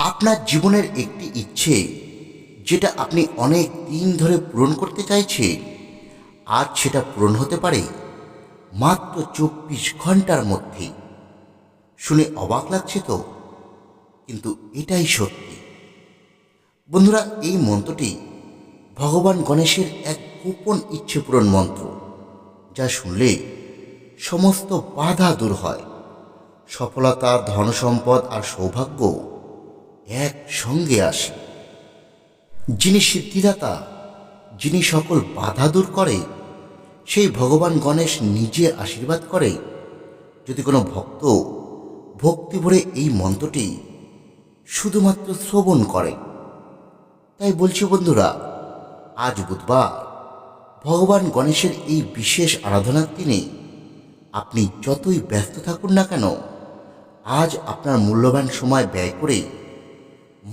আপনার জীবনের একটি ইচ্ছে যেটা আপনি অনেক দিন ধরে পূরণ করতে চাইছেন, আজ সেটা পূরণ হতে পারে মাত্র 24 ঘন্টার মধ্যে। শুনে অবাক লাগছে তো, কিন্তু এটাই সত্যি। বন্ধুরা, এই মন্ত্রটি ভগবান গণেশের এক গোপন ইচ্ছে পূরণ মন্ত্র, যা শুনলে সমস্ত বাধা দূর হয়। সফলতা, ধনসম্পদ আর সৌভাগ্য একসঙ্গে আসে। যিনি সিদ্ধিদাতা, যিনি সকল বাধা দূর করে, সেই ভগবান গণেশ নিজে আশীর্বাদ করে যদি কোনো ভক্ত ভক্তি ভরে এই মন্ত্রটি শুধুমাত্র শ্রবণ করে। তাই বলছি বন্ধুরা, আজ বুধবার ভগবান গণেশের এই বিশেষ আরাধনার দিনে আপনি যতই ব্যস্ত থাকুন না কেন, আজ আপনার মূল্যবান সময় ব্যয় করে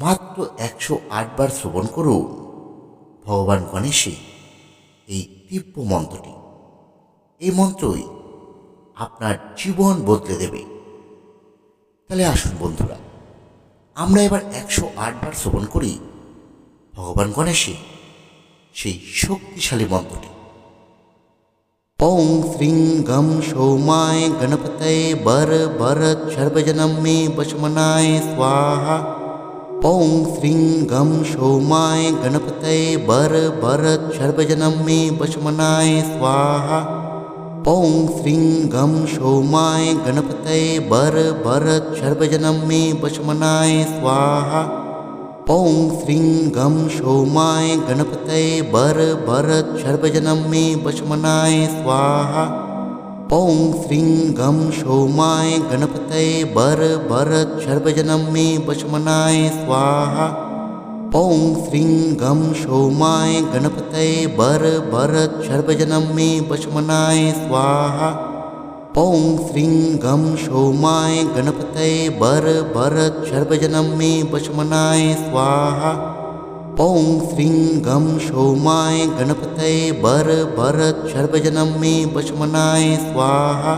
মাত্র 108 বার শ্রবণ করুন ভগবান গণেশের এই দিব্য মন্ত্রটি। এই মন্ত্রই আপনার জীবন বদলে দেবে। তাহলে আসুন বন্ধুরা, আমরা এবার 108 বার শ্রবণ করি ভগবান গণেশের সেই শক্তিশালী মন্ত্রটি। ওং শ্রীং গম সৌমায় গণপতয়ে बर भरत सर्वजनम मे वशमनाय स्वाहा। ओं श्रीं गम सौमाय गणपतये बर भरत सर्वजनम मे वशमनाय स्वाहा। ओं श्रीं गम सौमाय गणपतये बर भरत सर्वजनम मे वशमनाय स्वाहा। ओं श्रीं गम सौमाय गणपतये बर भरत सर्वजनम मे वशमनाय स्वाहा। ओं श्रीं गम सौमाय गणपतये बर भरत सर्वजनम मे वशमनाय स्वाहा। ओं श्रीं गम सौमाय गणपतये बर भरत सर्वजनम मे वशमनाय स्वाहा। ओं श्रीं गम सौमाय गणपतये बर भरत सर्वजनम मे वशमनाय स्वाहा। ओं श्रीं गम सौमाय गणपतये बर भरत सर्वजनम मे वशमनाय स्वाहा। ओं श्रीं गम सौमाय गणपतये बर भरत सर्वजनम मे वशमनाय स्वाहा।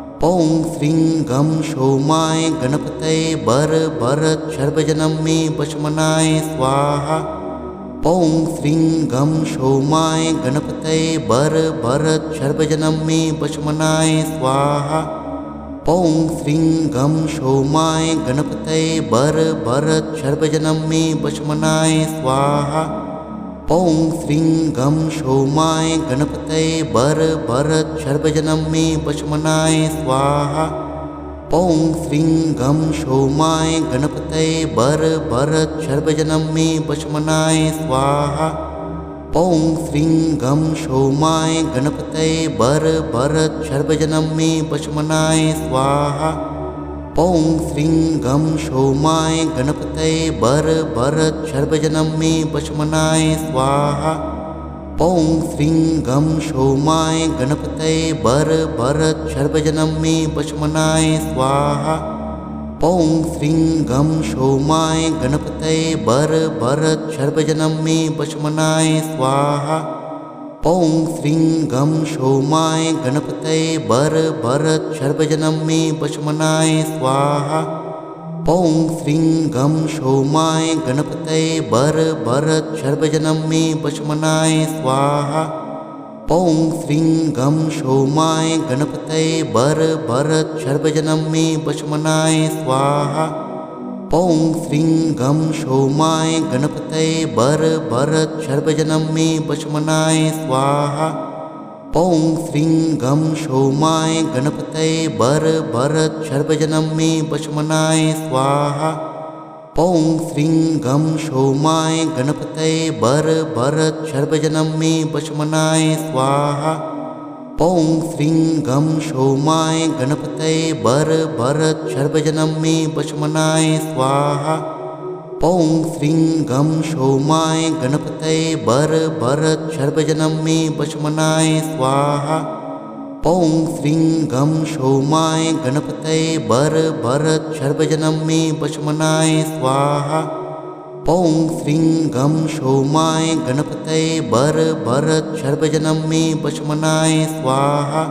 ओं श्रीं गम सौमाय गणपतये बर भरत सर्वजनम मे वशमनाय स्वाहा। ओं श्रीं गम सौमाय गणपतये बर भरत सर्वजनम मे वशमनाय स्वाहा। ओं श्रीं गम सौमाय गणपतये बर भरत सर्वजनम मे वशमनाय स्वाहा। ओं श्रीं गम सौमाय गणपतये बर भरत सर्वजनम मे वशमनाय स्वाहा। ओं श्रीं गम सौमाय गणपतये बर भरत सर्वजनम मे वशमनाय स्वाहा। ओं श्रीं गम सौमाय गणपतये बर भरत सर्वजनम मे वशमनाय स्वाहा। ओं श्रीं गम सौमाय गणपतये बर भरत सर्वजनम मे वशमनाय स्वाहा। ओं श्रीं गम सौमाय गणपतये बर भरत सर्वजनम मे वशमनाय स्वाहा। ओं श्रीं गम सौमाय गणपतये बर भरत सर्वजनम मे वशमनाय स्वाहा। ओं श्रीं गम सौमाय गणपतये बर भरत सर्वजनम मे वशमनाय स्वाहा। ओं श्रीं गम सौमाय गणपतये बर भरत सर्वजनम मे वशमनाय स्वाहा। ओं श्रीं गम सौमाय गणपतये बर भरत सर्वजनम मे वशमनाय स्वाहा। ओं श्रीं गम सौमाय गणपतये बर भरत सर्वजनम मे वशमनाय स्वाहा। ओं श्रीं गम सौमाय गणपतये बर भरत सर्वजनम मे वशमनाय स्वाहा। ओं श्रीं गम सौमाय गणपतये बर भरत सर्वजनम मे वशमनाय स्वाहा। ओं श्रीं गम सौमाय गणपतये बर भरत सर्वजनम मे वशमनाय स्वाहा। ओं श्रीं गम सौमाय गणपतये बर भरत सर्वजनम मे वशमनाय स्वाहा। ओं श्रीं गम सौमाय गणपतये बर भरत सर्वजनम मे वशमनाय स्वाहा।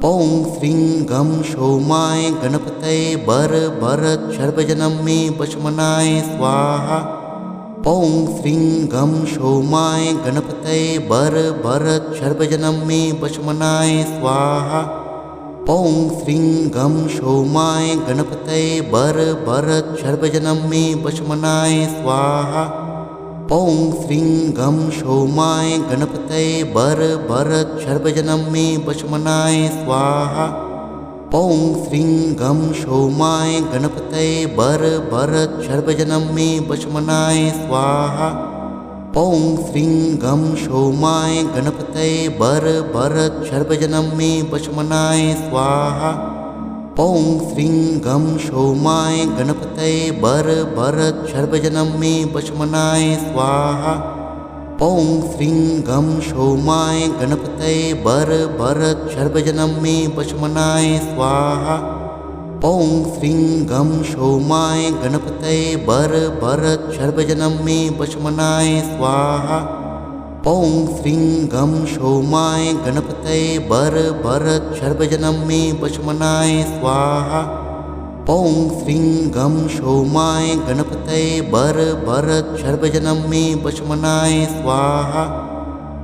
ॐ श्रीं गं सोमाय गणपतये वर भरत सर्वजनं मे वशमनाय स्वाहा। ॐ श्रीं गं सोमाय गणपतये वर भरत सर्वजनं मे वशमनाय स्वाहा। ॐ श्रीं गं सोमाय गणपतये वर भरत सर्वजनं मे वशमनाय स्वाहा। ॐ श्रीं गं सोमाय गणपतये वर भरत सर्वजनं मे वशमनाय स्वाहा। ॐ श्रीं गं सोमाय गणपतये वर भरत सर्वजनं मे वशमनाय स्वाहा। ॐ श्रीं गं सोमाय गणपतये वर भरत सर्वजनं मे वशमनाय स्वाहा। ॐ श्रीं गं सोमाय गणपतये वर भरत सर्वजनं मे वशमनाय स्वाहा। ॐ श्रीं गं सोमाय गणपतये वर भरत सर्वजनं मे वशमनाय स्वाहा। ॐ श्रीं गं सोमाय गणपतये वर भरत सर्वजनं मे वशमनाय स्वाहा। ॐ श्रीं गं सोमाय गणपतये वर भरत सर्वजनं मे वशमनाय स्वाहा। ॐ श्रीं गं सोमाय गणपतये वर भरत सर्वजनं मे वशमनाय स्वाहा।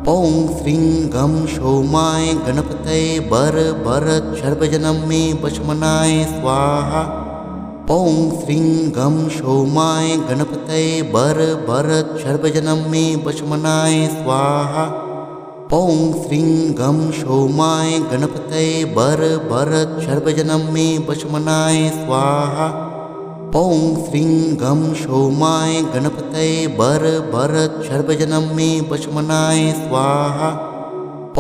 ॐ श्रीं गं सोमाय गणपतये वर भरत सर्वजनं मे वशमनाय स्वाहा। ॐ श्रीं गं सोमाय गणपतये वर भरत सर्वजनं मे वशमनाय स्वाहा। ॐ श्रीं गं सोमाय गणपतये वर भरत सर्वजनं मे वशमनाय स्वाहा। ॐ श्रीं गं सोमाय गणपतये वर भरत सर्वजनं मे वशमनाय स्वाहा।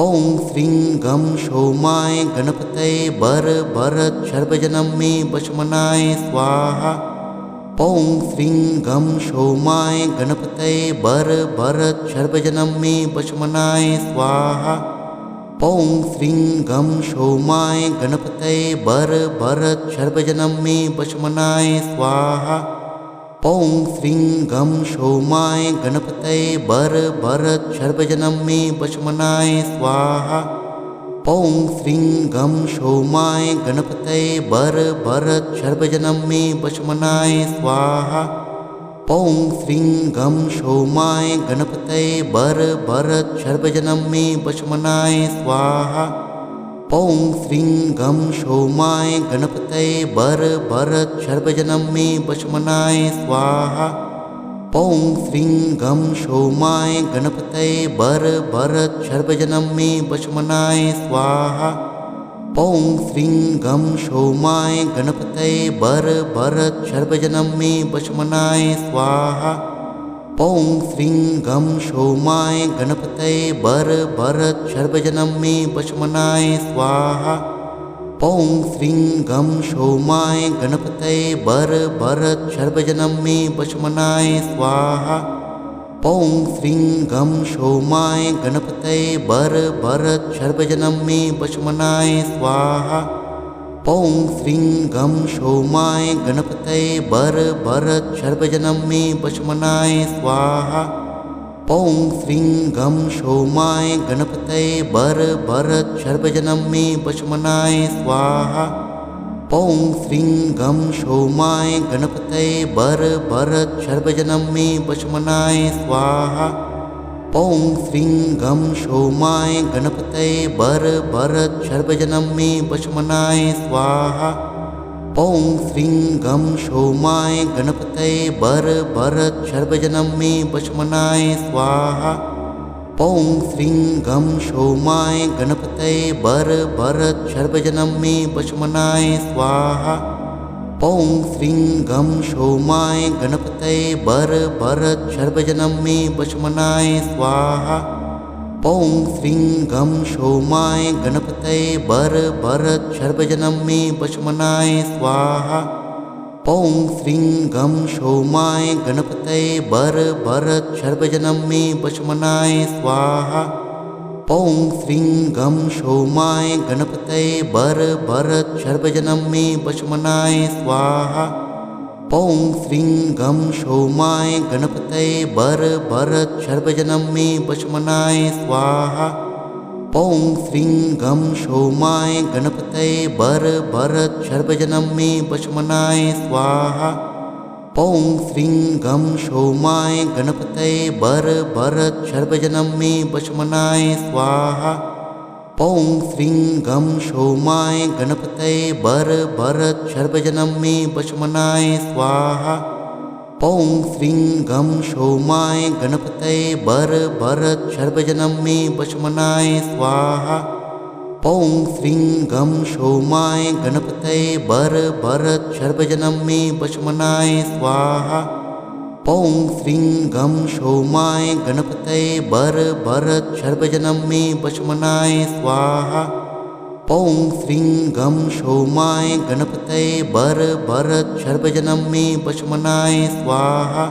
ॐ श्रीं गं सोमाय गणपतये वर भरत सर्वजनं मे वशमनाय स्वाहा। ॐ श्रीं गं सोमाय गणपतये वर भरत सर्वजनं मे वशमनाय स्वाहा। ॐ श्रीं गं सोमाय गणपतये वर भरत सर्वजनं मे वशमनाय स्वाहा। ॐ श्रीं गं सोमाय गणपतये वर भरत सर्वजनं मे वशमनाय स्वाहा। ॐ श्रीं गं सोमाय गणपतये वर भरत सर्वजनं मे वशमनाय स्वाहा। ॐ श्रीं गं सोमाय गणपतये वर भरत सर्वजनं मे वशमनाय स्वाहा। ॐ श्रीं गं सोमाय गणपतये वर भरत सर्वजनं मे वशमनाय स्वाहा। ॐ श्रीं गं सोमाय गणपतये वर भरत सर्वजनं मे वशमनाय स्वाहा। ॐ श्रीं गं सोमाय गणपतये वर भरत सर्वजनं मे वशमनाय स्वाहा। ॐ श्रीं गं सोमाय गणपतये वर भरत सर्वजनं मे वशमनाय स्वाहा। ॐ श्रीं गं सोमाय गणपतये वर भरत सर्वजनं मे वशमनाय स्वाहा। ॐ श्रीं गं सोमाय गणपतये वर भरत सर्वजनं मे वशमनाय स्वाहा। ॐ श्रीं गं सोमाय गणपतये वर भरत सर्वजनं मे वशमनाय स्वाहा। ॐ श्रीं गं सोमाय गणपतये वर भरत सर्वजनं मे वशमनाय स्वाहा। ॐ श्रीं गं सोमाय गणपतये वर भरत सर्वजनं मे वशमनाय स्वाहा। ॐ श्रीं गं सोमाय गणपतये वर भरत सर्वजनं मे वशमनाय स्वाहा। ॐ श्रीं गं सोमाय गणपतये वर भरत सर्वजनं मे वशमनाय स्वाहा। ॐ श्रीं गं सोमाय गणपतये वर भरत सर्वजनं मे वशमनाय स्वाहा। ॐ श्रीं गं सोमाय गणपतये वर भरत सर्वजनं मे वशमनाय स्वाहा। ॐ श्रीं गं सोमाय गणपतये वर भरत सर्वजनं मे वशमनाय स्वाहा। ॐ श्रीं गं सोमाय गणपतये वर भरत सर्वजनं मे वशमनाय स्वाहा। ॐ श्रीं गं सोमाय गणपतये वर भरत सर्वजनं मे वशमनाय स्वाहा। ॐ श्रीं गं सोमाय गणपतये वर भरत सर्वजनं मे वशमनाय स्वाहा। ॐ श्रीं गं सोमाय गणपतये वर भरत सर्वजनं मे वशमनाय स्वाहा। ॐ श्रीं गं सोमाय गणपतये वर भरत सर्वजनं मे वशमनाय स्वाहा। ॐ श्रीं गं सोमाय गणपतये वर भरत सर्वजनं मे वशमनाय स्वाहा। ॐ श्रीं गं सोमाय गणपतये वर भरत सर्वजनं मे वशमनाय स्वाहा। ॐ श्रीं गं सोमाय गणपतये वर भरत सर्वजनं मे वशमनाय स्वाहा। ॐ श्रीं गं सोमाय गणपतये वर भरत सर्वजनं मे वशमनाय स्वाहा। ॐ श्रीं गं सोमाय गणपतये वर भरत सर्वजनं मे वशमनाय स्वाहा।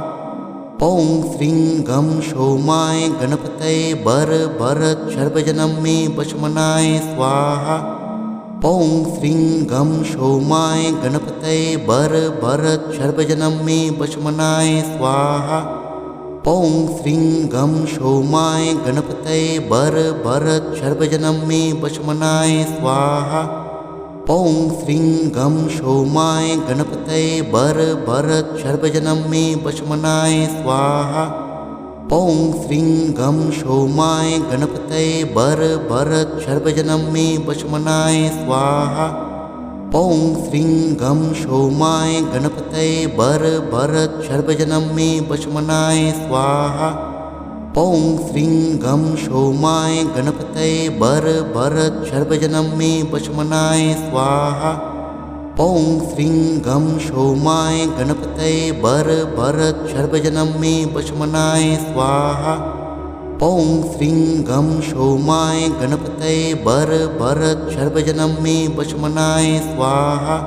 ॐ श्रीं गं सोमाय गणपतये वर भरत सर्वजनं मे वशमनाय स्वाहा। ॐ श्रीं गं सोमाय गणपतये वर भरत सर्वजनं मे वशमनाय स्वाहा। ॐ श्रीं गं सोमाय गणपतये वर भरत सर्वजनं मे वशमनाय स्वाहा। ॐ श्रीं गं सोमाय गणपतये वर भरत सर्वजनं मे वशमनाय स्वाहा। ॐ श्रीं गं सोमाय गणपतये वर भरत सर्वजनं मे वशमनाय स्वाहा। ॐ श्रीं गं सोमाय गणपतये वर भरत सर्वजनं मे वशमनाय स्वाहा। ॐ श्रीं गं सोमाय गणपतये वर भरत सर्वजनं मे वशमनाय स्वाहा। ॐ श्रीं गं सोमाय गणपतये वर भरत सर्वजनं मे वशमनाय स्वाहा। ॐ श्रीं गं सोमाय गणपतये वर भरत सर्वजनं मे वशमनाय स्वाहा।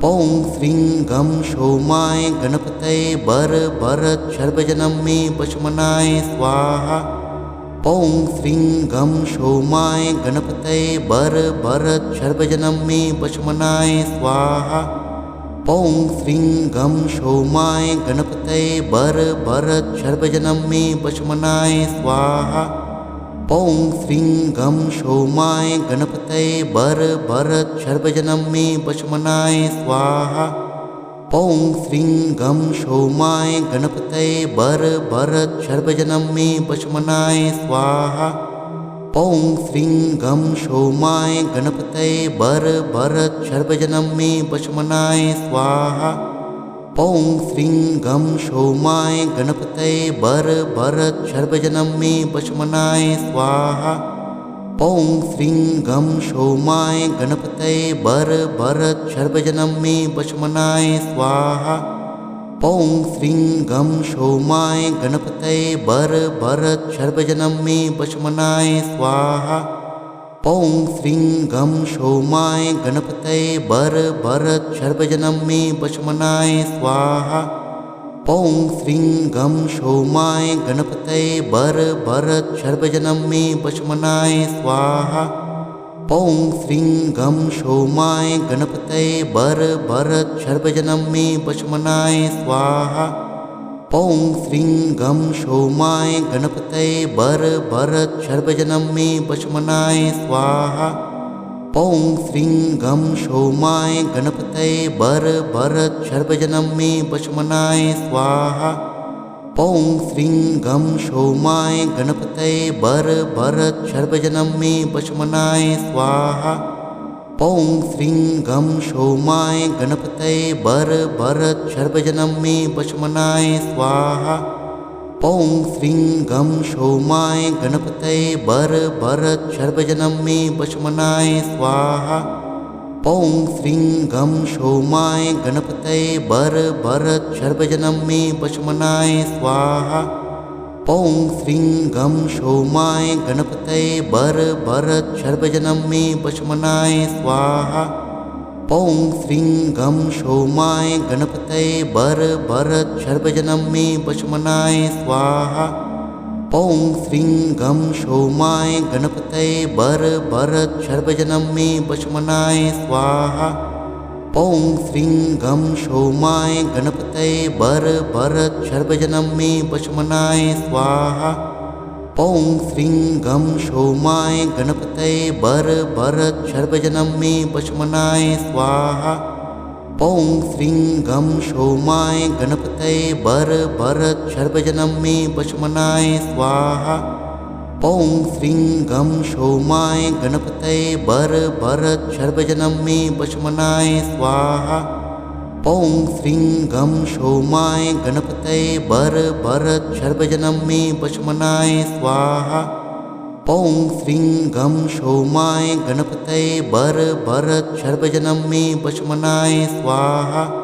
ॐ श्रीं गं सोमाय गणपतये वर भरत सर्वजनं मे वशमनाय स्वाहा। ॐ श्रीं गं सोमाय गणपतये वर भरत सर्वजनं मे वशमनाय स्वाहा। ॐ श्रीं गं सोमाय गणपतये वर भरत सर्वजनं मे वशमनाय स्वाहा। ॐ श्रीं गं सोमाय गणपतये वर भरत सर्वजनं मे वशमनाय स्वाहा। ॐ श्रीं गं सोमाय गणपतये वर भरत सर्वजनं मे वशमनाय स्वाहा। ॐ श्रीं गं सोमाय गणपतये वर भरत सर्वजनं मे वशमनाय स्वाहा। ॐ श्रीं गं सोमाय गणपतये वर भरत सर्वजनं मे वशमनाय स्वाहा। ॐ श्रीं गं सोमाय गणपतये वर भरत सर्वजनं मे वशमनाय स्वाहा। ॐ श्रीं गं सोमाय गणपतये वर भरत सर्वजनं मे वशमनाय स्वाहा। ॐ श्रीं गं सोमाय गणपतये वर भरत सर्वजनं मे वशमनाय स्वाहा। ॐ श्रीं गं सोमाय गणपतये वर भरत सर्वजनं मे वशमनाय स्वाहा। ॐ श्रीं गं सोमाय गणपतये वर भरत सर्वजनं मे वशमनाय स्वाहा। ॐ श्रीं गं सोमाय गणपतये वर भरत सर्वजनं मे वशमनाय स्वाहा। ॐ श्रीं गं सोमाय गणपतये वर भरत सर्वजनं मे वशमनाय स्वाहा। ॐ श्रीं गं सोमाय गणपतये वर भरत सर्वजनं मे वशमनाय स्वाहा। ॐ श्रीं गं सोमाय गणपतये वर भरत सर्वजनं मे वशमनाय स्वाहा। ॐ श्रीं गं सोमाय गणपतये वर भरत सर्वजनं मे वशमनाय स्वाहा। ॐ श्रीं गं सोमाय गणपतये वर भरत सर्वजनं मे वशमनाय स्वाहा। ॐ श्रीं गं सोमाय गणपतये वर भरत सर्वजनं मे वशमनाय स्वाहा। ॐ श्रीं गं सोमाय गणपतये वर भरत सर्वजनं मे वशमनाय स्वाहा। ॐ श्रीं गं सोमाय गणपतये वर भरत सर्वजनं मे वशमनाय स्वाहा। ॐ श्रीं गं सोमाय गणपतये वर भरत सर्वजनं मे वशमनाय स्वाहा। ॐ श्रीं गं सोमाय गणपतये वर भरत सर्वजनं मे वशमनाय स्वाहा। ॐ श्रीं गं सोमाय गणपतये वर भरत सर्वजनं मे वशमनाय स्वाहा। ॐ श्रीं गं सोमाय गणपतये वर भरत सर्वजनं मे वशमनाय स्वाहा। ॐ श्रीं गं सोमाय गणपतये वर भरत सर्वजनं मे वशमनाय स्वाहा। ॐ श्रीं गं सोमाय गणपतये वर भरत सर्वजनं मे वशमनाय स्वाहा।